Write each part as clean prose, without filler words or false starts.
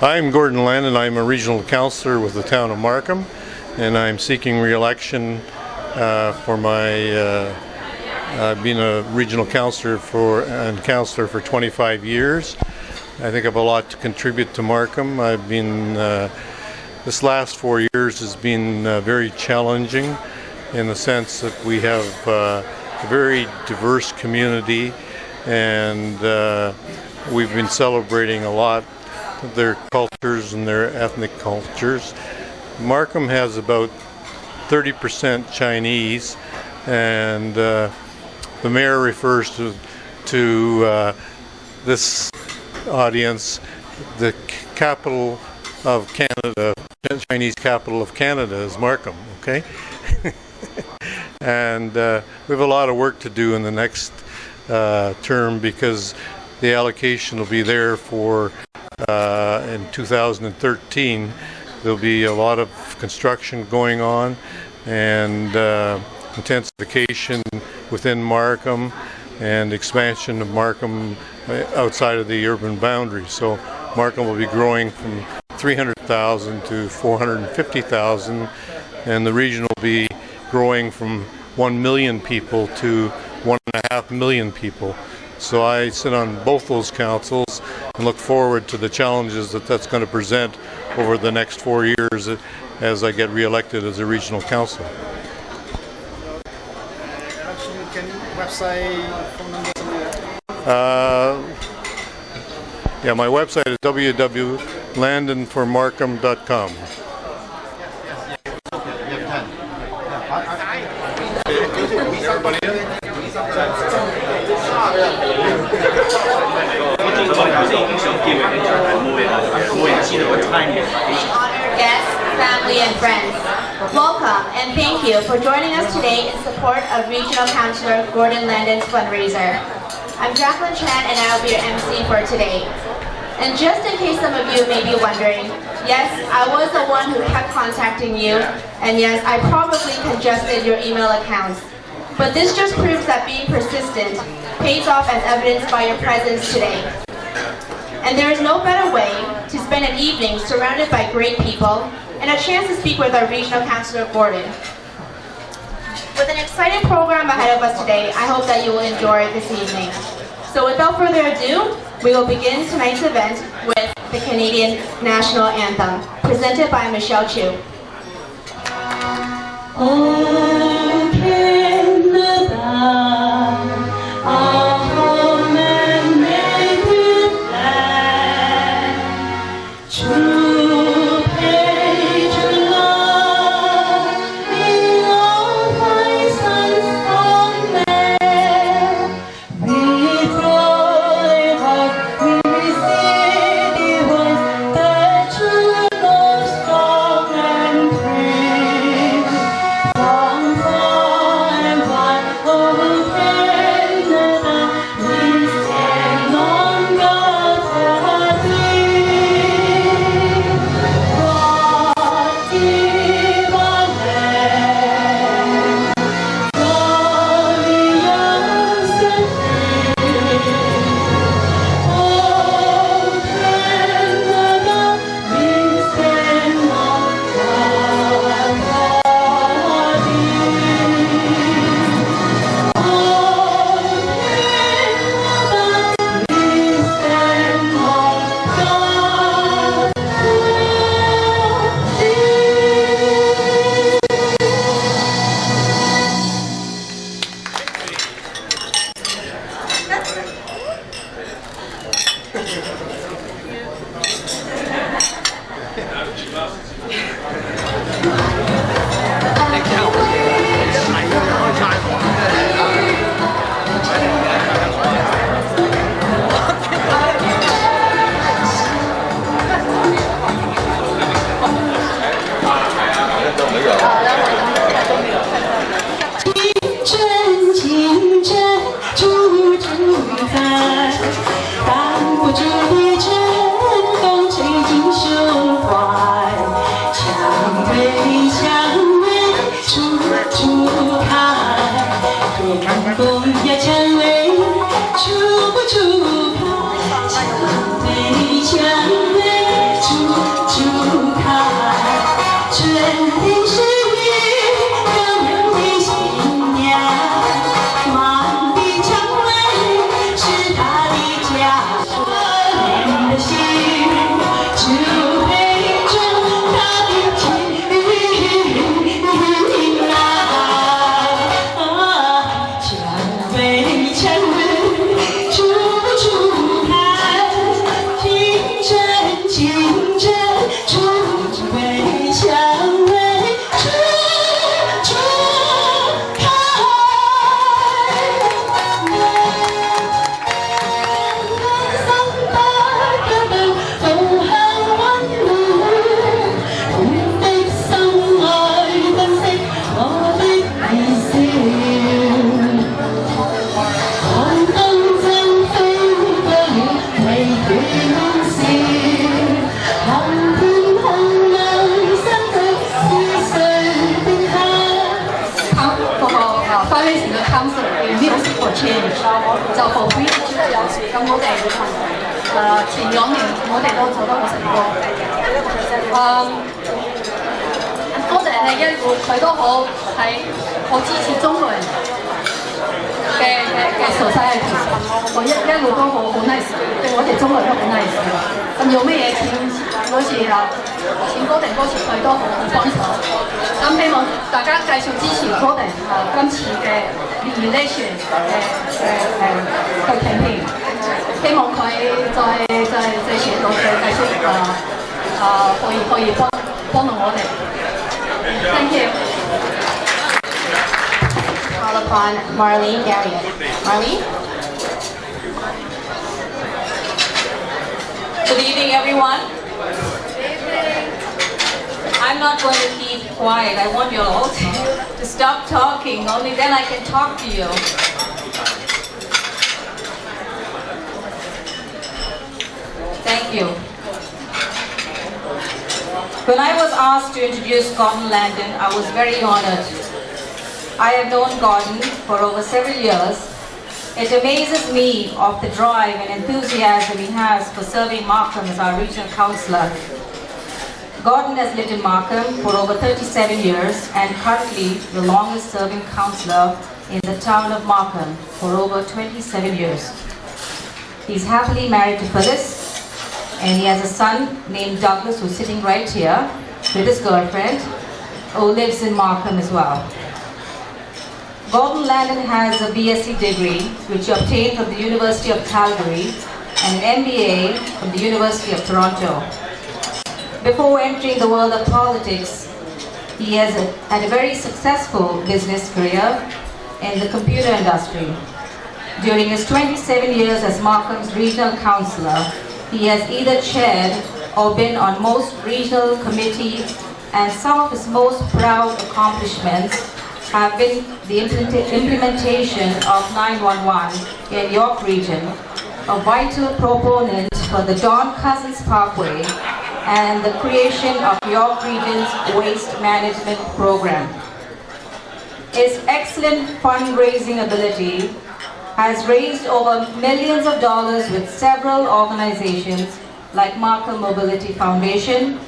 I'm Gordon Landon. I'm a regional councillor with the town of Markham, and I'm seeking re-election for my. I've been a regional councillor for 25 years. I think I have a lot to contribute to Markham. I've been this last 4 years has been very challenging in the sense that we have a very diverse community, and we've been celebrating a lot of their cultures and their ethnic cultures. Markham has about 30% Chinese, and the mayor refers to this audience the capital of Canada, Chinese capital of Canada is Markham, okay? And we have a lot of work to do in the next term because the allocation will be there for in 2013. There'll be a lot of construction going on and intensification within Markham and expansion of Markham outside of the urban boundaries. So Markham will be growing from 300,000 to 450,000, and the region will be growing from 1 million people to 1.5 million people. So I sit on both those councils and look forward to the challenges that's going to present over the next 4 years as I get re-elected as a regional councillor. Can you website, phone number? Yeah, my website is www.landonformarkham.com. Honored guests, family, and friends, welcome and thank you for joining us today in support of Regional Councillor Gordon Landon's fundraiser. I'm Jacqueline Chan, and I will be your MC for today. And just in case some of you may be wondering, yes, I was the one who kept contacting you, and yes, I probably congested your email accounts. But this just proves that being persistent pays off as evidenced by your presence today. And there is no better way to spend an evening surrounded by great people and a chance to speak with our Regional Councillor Gordon. With an exciting program ahead of us today, I hope that you will enjoy this evening. So without further ado, we will begin tonight's event with the Canadian National Anthem, presented by Michelle Chu. Oh, Canada, our home and native land, true patriot love in all wise and strong men. We thrive up, we receive the ones that true love strong and free. From far and wide, oh, 就for free 招有時，咁我哋前2年我哋都做得好成功。多謝你一路佢都好係好支持中國人嘅 society， 我一路都好 nice， 對我哋中國人都好 nice。咁有咩嘢錢好似錢高定高錢佢都好幫手。咁希望大家繼續支持高定今次嘅 relation 嘅 campaign， 希望佢再寫到繼續可以幫到我哋。Thank you. Call upon Marlene Garriott. Marlene? Good evening, everyone. I'm not going to keep quiet. I want you all to stop talking. Only then I can talk to you. Thank you. When I was asked to introduce Gordon Landon, I was very honored. I have known Gordon for over several years. It amazes me of the drive and enthusiasm he has for serving Markham as our regional councillor. Gordon has lived in Markham for over 37 years and currently the longest serving councillor in the town of Markham for over 27 years. He's happily married to Phyllis, and he has a son named Douglas who's sitting right here with his girlfriend who lives in Markham as well. Gordon Landon has a BSc degree which he obtained from the University of Calgary and an MBA from the University of Toronto. Before entering the world of politics, he has had a very successful business career in the computer industry. During his 27 years as Markham's regional councillor, he has either chaired or been on most regional committees, and some of his most proud accomplishments have been the implementation of 911 in York region, a vital proponent for the Don Cousins Parkway, and the creation of York region's waste management program. His excellent fundraising ability has raised over millions of dollars with several organizations like Markham Mobility Foundation,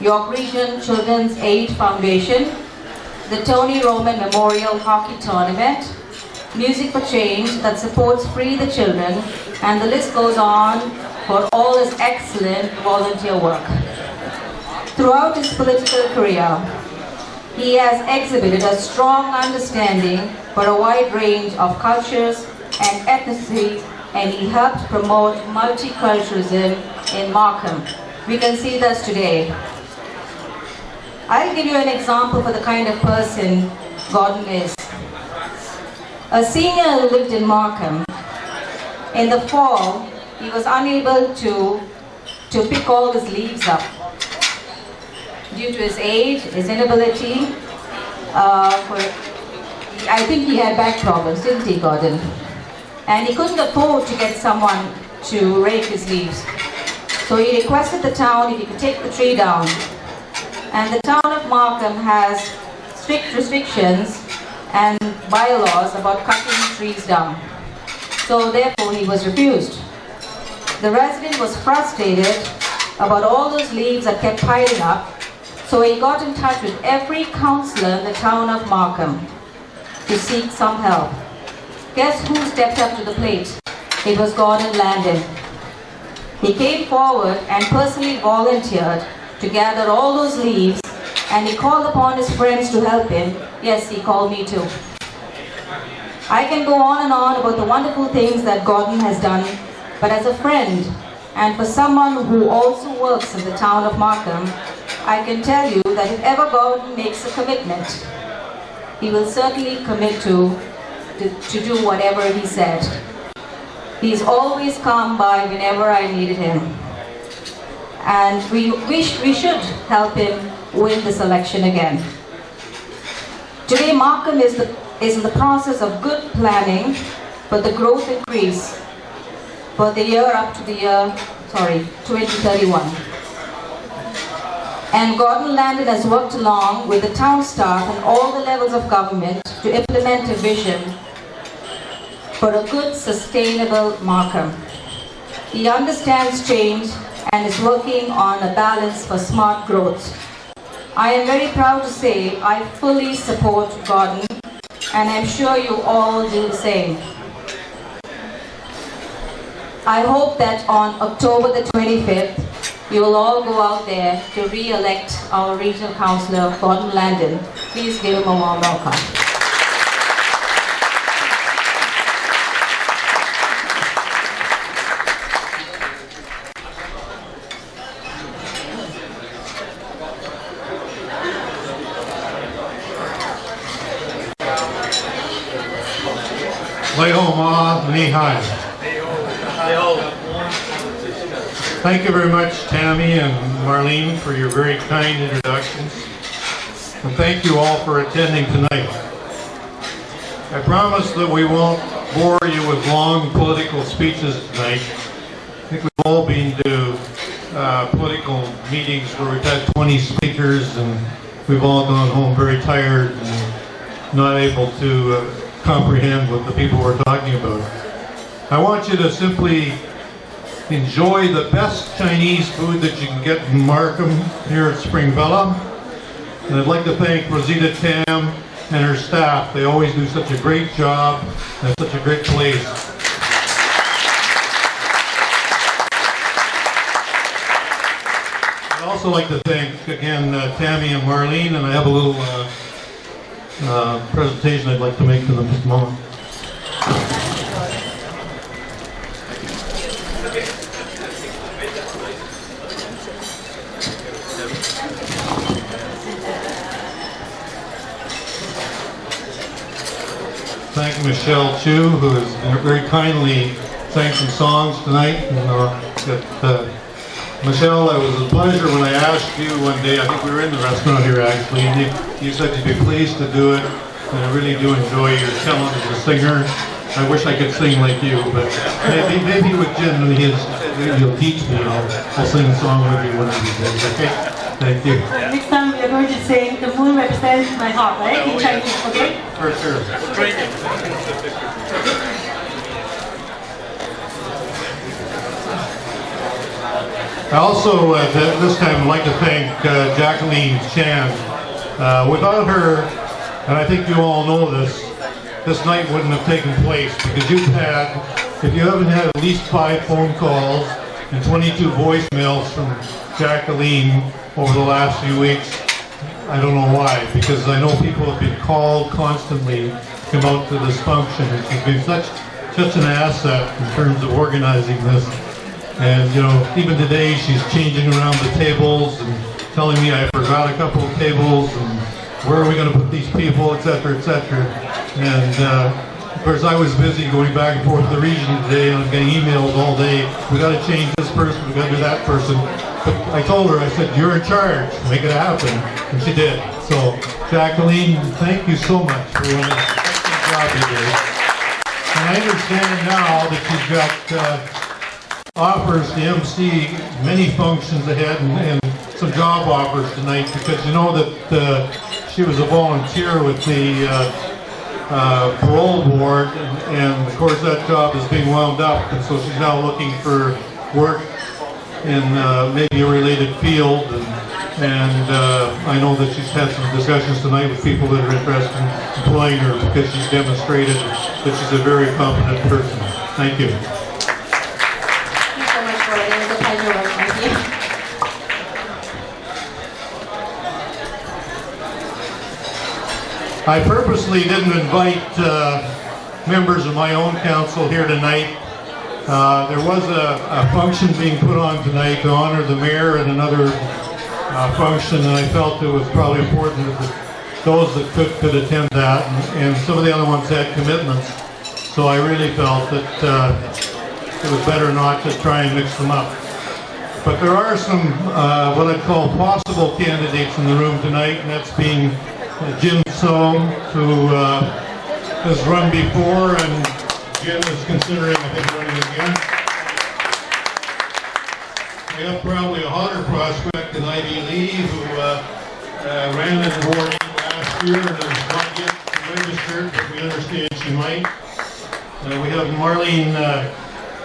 York Region Children's Aid Foundation, the Tony Roman Memorial Hockey Tournament, Music for Change that supports Free the Children, and the list goes on for all his excellent volunteer work. Throughout his political career, he has exhibited a strong understanding for a wide range of cultures and ethnicities, and he helped promote multiculturalism in Markham. We can see this today. I'll give you an example for the kind of person Gordon is. A senior who lived in Markham. In the fall, he was unable to pick all his leaves up due to his age, his inability. I think he had back problems, didn't he, Gordon? And he couldn't afford to get someone to rake his leaves. So he requested the town if he could take the tree down. And the town of Markham has strict restrictions and bylaws about cutting trees down. So therefore he was refused. The resident was frustrated about all those leaves that kept piling up, so he got in touch with every councillor in the town of Markham to seek some help. Guess who stepped up to the plate? It was Gordon Landon. He came forward and personally volunteered to gather all those leaves, and he called upon his friends to help him. Yes, he called me too. I can go on and on about the wonderful things that Gordon has done, but as a friend and for someone who also works in the town of Markham, I can tell you that if ever Gordon makes a commitment, he will certainly commit to do whatever he said. He's always come by whenever I needed him. And we should help him win this election again. Today, Markham is in the process of good planning for the growth increase for the year up to the year, 2031. And Gordon Landon has worked along with the town staff and all the levels of government to implement a vision for a good, sustainable Markham. He understands change and is working on a balance for smart growth. I am very proud to say I fully support Gordon, and I'm sure you all do the same. I hope that on October the 25th, you will all go out there to re-elect our regional councillor, Gordon Landon. Please give him a warm welcome. Thank you very much, Tammy and Marlene, for your very kind introductions. And thank you all for attending tonight. I promise that we won't bore you with long political speeches tonight. I think we've all been to political meetings where we've had 20 speakers and we've all gone home very tired and not able to comprehend what the people were talking about. I want you to simply enjoy the best Chinese food that you can get in Markham here at Spring Villa. And I'd like to thank Rosita Tam and her staff. They always do such a great job and such a great place. I'd also like to thank again Tammy and Marlene, and I have a little presentation I'd like to make to them just a moment. Thank Michelle Chu, who has very kindly sang some songs tonight. Michelle, it was a pleasure when I asked you one day, I think we were in the restaurant here actually, and you said you'd be pleased to do it, and I really do enjoy your talent as a singer. I wish I could sing like you, but maybe with Jim, he'll teach me. I'll sing a song with you one of these days, okay? Thank you. Next time we are going to sing "The Moon Represents My Heart," right? In Chinese, okay? For sure. I also, this time, would like to thank Jacqueline Chan. Without her, and I think you all know this night wouldn't have taken place, because if you haven't had at least 5 phone calls and 22 voicemails from Jacqueline over the last few weeks, I don't know why, because I know people have been called constantly to come out to this function. She's been such an asset in terms of organizing this. And you know, even today she's changing around the tables and telling me I forgot a couple of tables and where are we going to put these people, etc., etc. And of course I was busy going back and forth to the region today, and I'm getting emails all day. We got to change this person, we got to do that person. But I told her, I said, you're in charge, make it happen, and she did. So Jacqueline, thank you so much for doing the excellent job you did. And I understand now that you've got offers to MC many functions ahead and some job offers tonight, because you know that she was a volunteer with the parole board, and of course that job is being wound up, and so she's now looking for work in maybe a related field, and I know that she's had some discussions tonight with people that are interested in employing her, because she's demonstrated that she's a very competent person. Thank you. I purposely didn't invite members of my own council here tonight. There was a function being put on tonight to honor the mayor and another function, and I felt it was probably important that those that could attend that, and some of the other ones had commitments. So I really felt that it was better not to try and mix them up. But there are some what I'd call possible candidates in the room tonight, and that's being Jim Sohm, who has run before, and Jim is considering, I think, running again. We have probably a hotter prospect than Ivy Lee, who ran in the board last year and has not yet registered, but we understand she might. We have Marlene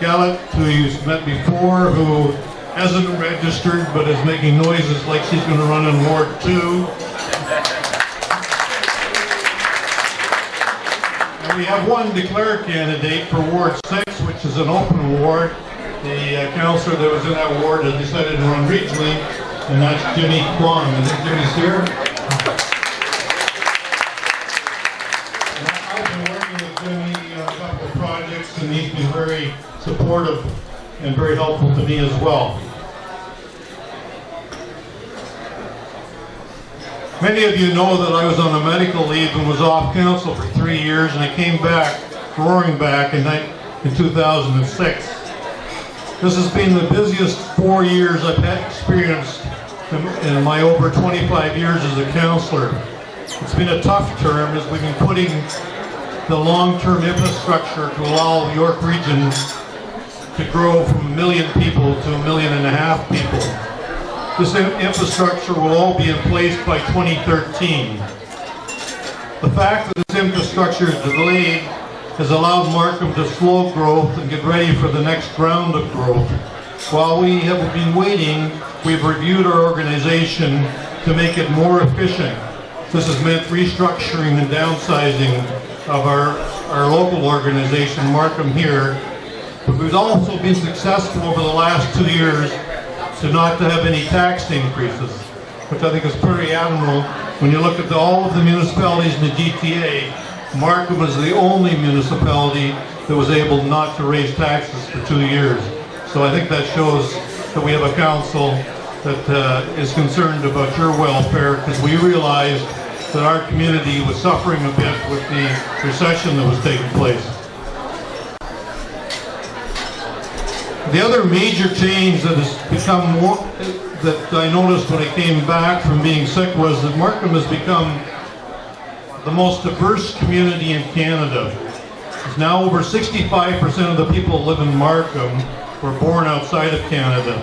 Gallant, who you've met before, who hasn't registered but is making noises like she's going to run in Ward 2. And we have one declared candidate for Ward 6, which is an open ward. The councillor that was in that ward has decided to run regionally, and that's Jimmy Kwan. I think Jimmy's here. And I've been working with Jimmy on a couple of projects, and he's been very supportive and very helpful to me as well. Many of you know that I was on a medical leave and was off council for 3 years, and I came back, roaring back in 2006. This has been the busiest 4 years I've had experienced in my over 25 years as a councillor. It's been a tough term as we've been putting the long-term infrastructure to allow the York region to grow from 1 million people to 1.5 million people. This infrastructure will all be in place by 2013. The fact that this infrastructure is delayed has allowed Markham to slow growth and get ready for the next round of growth. While we have been waiting, we've reviewed our organization to make it more efficient. This has meant restructuring and downsizing of our local organization, Markham here. But we've also been successful over the last 2 years to not to have any tax increases, which I think is pretty admirable. When you look at all of the municipalities in the GTA, Markham was the only municipality that was able not to raise taxes for 2 years. So I think that shows that we have a council that is concerned about your welfare, because we realized that our community was suffering a bit with the recession that was taking place. The other major change that has become more, that I noticed when I came back from being sick, was that Markham has become the most diverse community in Canada. It's now over 65% of the people who live in Markham were born outside of Canada.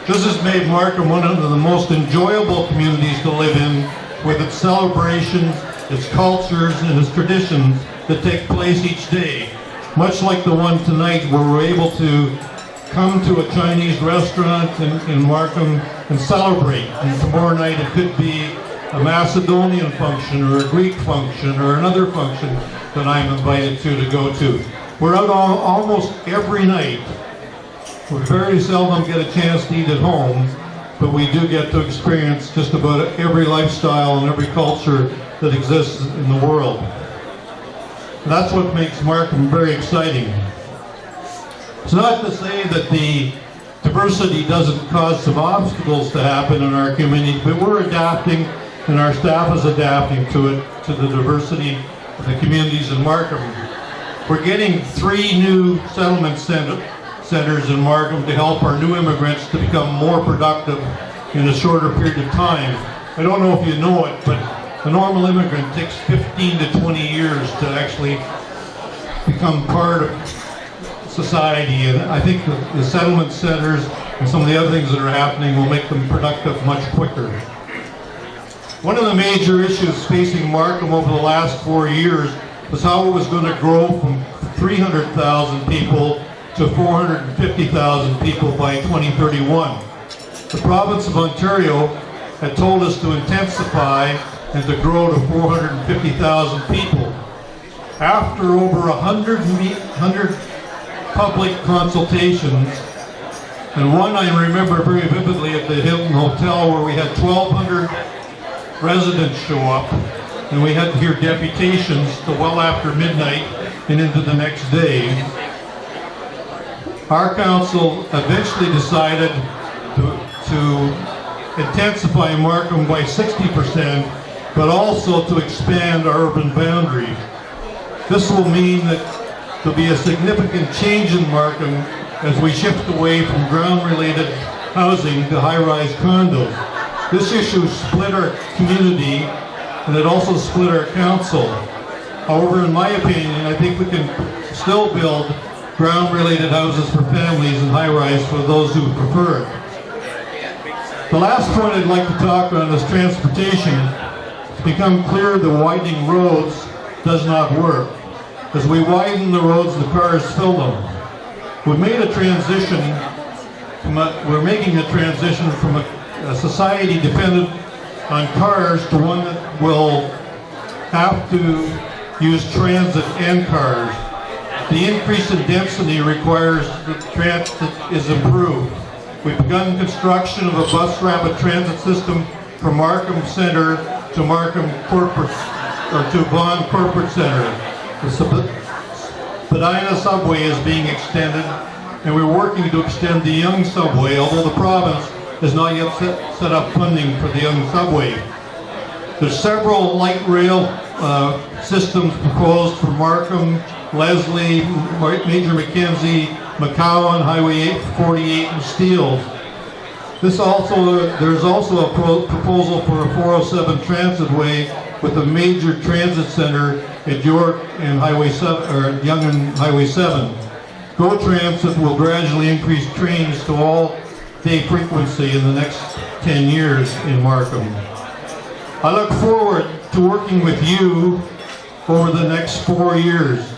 This has made Markham one of the most enjoyable communities to live in, with its celebrations, its cultures, and its traditions that take place each day. Much like the one tonight, where we're able to come to a Chinese restaurant in Markham and celebrate. And tomorrow night it could be a Macedonian function or a Greek function or another function that I'm invited to go to. We're out almost every night. We very seldom get a chance to eat at home, but we do get to experience just about every lifestyle and every culture that exists in the world. That's what makes Markham very exciting. It's not to say that the diversity doesn't cause some obstacles to happen in our community, but we're adapting, and our staff is adapting to it, to the diversity of the communities in Markham. We're getting 3 new settlement centers in Markham to help our new immigrants to become more productive in a shorter period of time. I don't know if you know it, but the normal immigrant takes 15 to 20 years to actually become part of society, and I think the settlement centers and some of the other things that are happening will make them productive much quicker. One of the major issues facing Markham over the last 4 years was how it was going to grow from 300,000 people to 450,000 people by 2031. The province of Ontario had told us to intensify and to grow to 450,000 people. After over 100 public consultations, and one I remember very vividly at the Hilton Hotel, where we had 1,200 residents show up, and we had to hear deputations till well after midnight and into the next day. Our council eventually decided to intensify Markham by 60%, but also to expand our urban boundary. This will mean that there'll be a significant change in Markham as we shift away from ground-related housing to high-rise condos. This issue split our community, and it also split our council. However, in my opinion, I think we can still build ground-related houses for families and high-rise for those who prefer it. The last point I'd like to talk on is transportation. It's become clear the widening roads does not work. as we widen the roads, the cars fill them. We've made a transition. We're making a transition from a society dependent on cars to one that will have to use transit and cars. The increase in density requires that transit is improved. We've begun construction of a bus rapid transit system from Markham Center to Markham Corporate, or to Vaughan Corporate Center. The Spadina subway is being extended, and we're working to extend the Young subway, although the province has not yet set up funding for the Young subway. There's several light rail systems proposed for Markham, Leslie, Major Mackenzie, McCowan, Highway 48, and Steeles. There's also a proposal for a 407 transitway with a major transit center at York and Highway 7, or Yonge and Highway 7. GO Transit will gradually increase trains to all-day frequency in the next 10 years in Markham. I look forward to working with you over the next 4 years.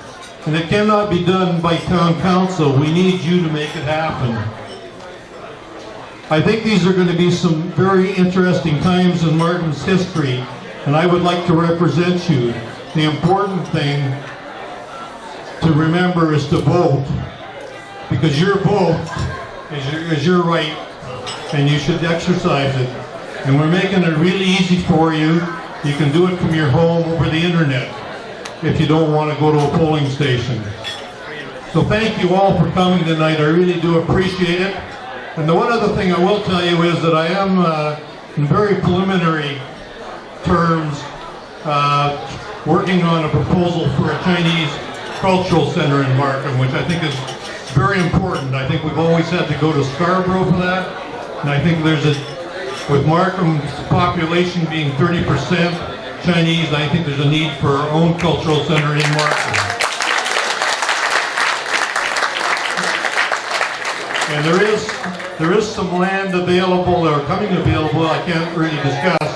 And it cannot be done by town council. We need you to make it happen. I think these are going to be some very interesting times in Markham's history, and I would like to represent you. The important thing to remember is to vote, because your vote is your right, and you should exercise it. And we're making it really easy for you. You can do it from your home over the internet if you don't want to go to a polling station. So thank you all for coming tonight. I really do appreciate it. And the one other thing I will tell you is that I am, in very preliminary terms, working on a proposal for a Chinese cultural center in Markham, which I think is very important. I think we've always had to go to Scarborough for that. And I think with Markham's population being 30% Chinese, I think there's a need for our own cultural center in Markham. And there is some land available, or coming available, I can't really discuss,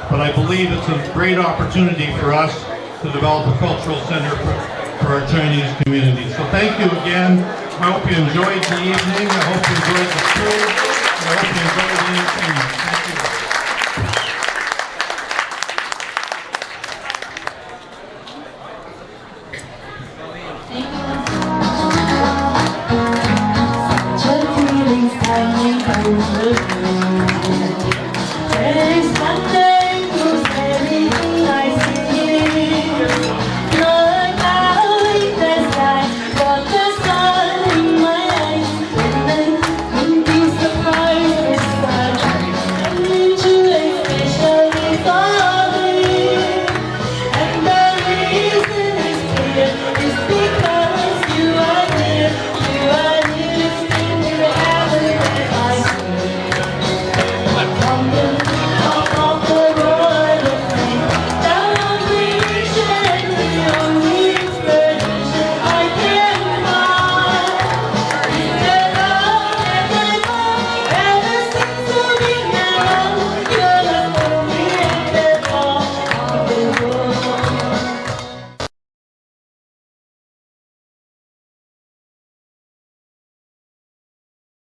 but I believe it's a great opportunity for us to develop a cultural center for our Chinese community. So thank you again. I hope you enjoyed the evening. I hope you enjoyed the food. I hope you enjoyed the entertainment. Thank you. Thanks, Landon.